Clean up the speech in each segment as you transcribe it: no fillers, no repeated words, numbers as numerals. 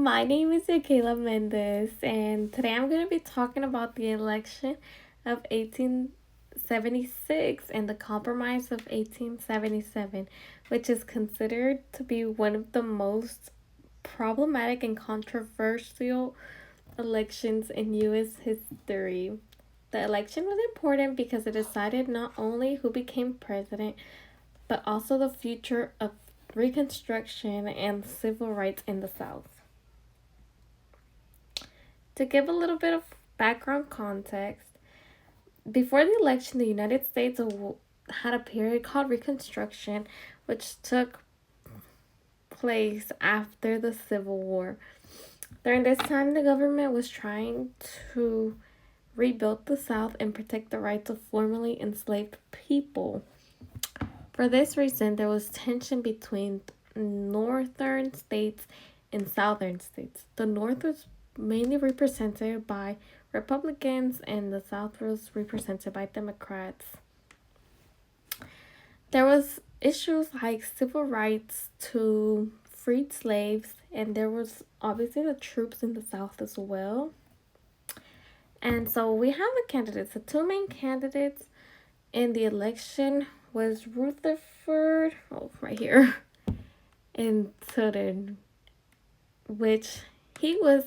My name is Yakela Mendez, and today I'm going to be talking about the election of 1876 and the Compromise of 1877, which is considered to be one of the most problematic and controversial elections in U.S. history. The election was important because it decided not only who became president, but also the future of Reconstruction and civil rights in the South. To give a little bit of background context, before the election, the United States had a period called Reconstruction, which took place after the Civil War. During this time, the government was trying to rebuild the South and protect the rights of formerly enslaved people. For this reason, there was tension between northern states and southern states. The North was mainly represented by Republicans and the South was represented by Democrats. There was issues like civil rights to freed slaves, and there was obviously the troops in the South as well. And so we have the candidates. The two main candidates in the election was Rutherford, right here, and Sutton, which he was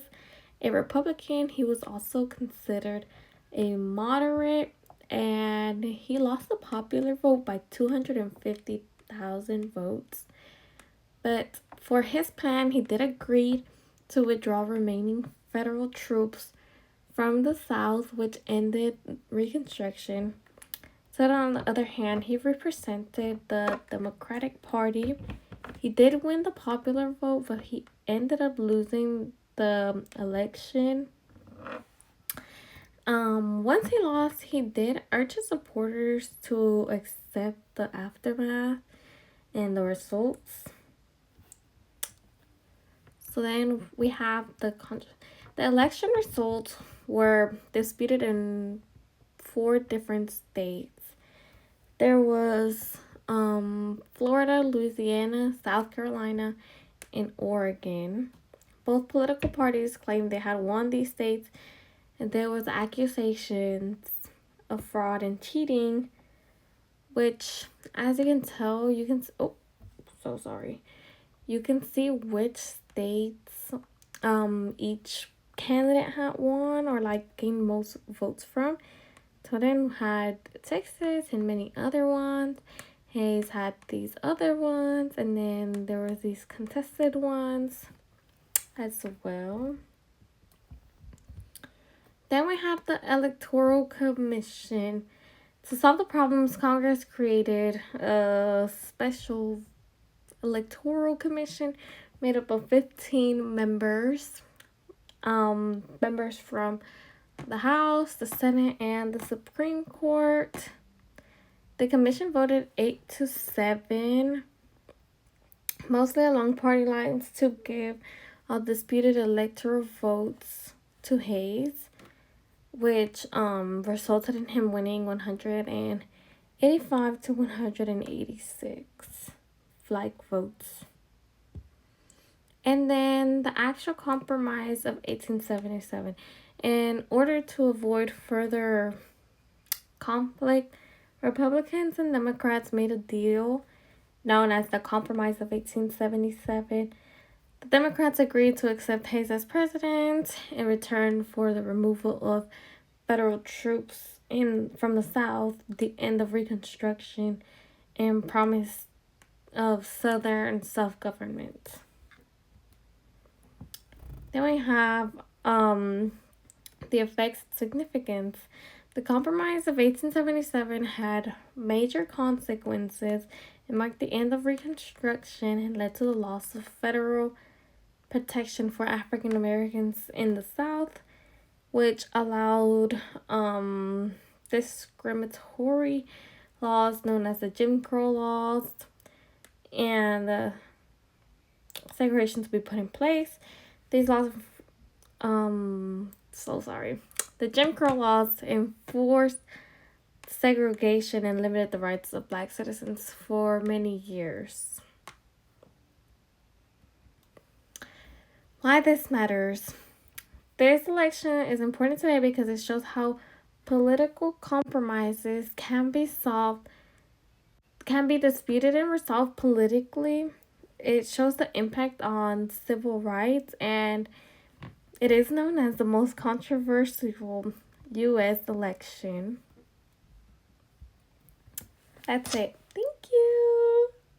a Republican. He was also considered a moderate, and he lost the popular vote by 250,000 votes. But for his plan, he did agree to withdraw remaining federal troops from the South, which ended Reconstruction. So on the other hand, he represented the Democratic Party. He did win the popular vote, but he ended up losing the election. Once he lost, he did urge his supporters to accept the aftermath and the results. So then we have the election results were disputed in 4 different states. There was Florida, Louisiana, South Carolina, and Oregon. Both political parties claimed they had won these states, and there was accusations of fraud and cheating, which, as you can tell, you can see which states each candidate had won or like gained most votes from. So then had Texas and many other ones. Hayes had these other ones, and then there was these contested ones as well. Then we have the Electoral Commission. To solve the problems, Congress created a special Electoral Commission made up of 15 members. Members from the House, the Senate, and the Supreme Court. The commission voted 8-7, mostly along party lines, to give all disputed electoral votes to Hayes, which resulted in him winning 185 to 186 flag votes. And then the actual compromise of 1877. In order to avoid further conflict, Republicans and Democrats made a deal known as the Compromise of 1877. The Democrats agreed to accept Hayes as president in return for the removal of federal troops from the South, the end of Reconstruction, and promise of Southern self-government. Then we have the effects and significance. The Compromise of 1877 had major consequences. It marked the end of Reconstruction and led to the loss of federal protection for African Americans in the South, which allowed discriminatory laws known as the Jim Crow laws and segregation to be put in place. These laws, the Jim Crow laws enforced segregation and limited the rights of Black citizens for many years. Why this matters. This election is important today because it shows how political compromises can be disputed and resolved politically. It shows the impact on civil rights, and it is known as the most controversial U.S. election. That's it.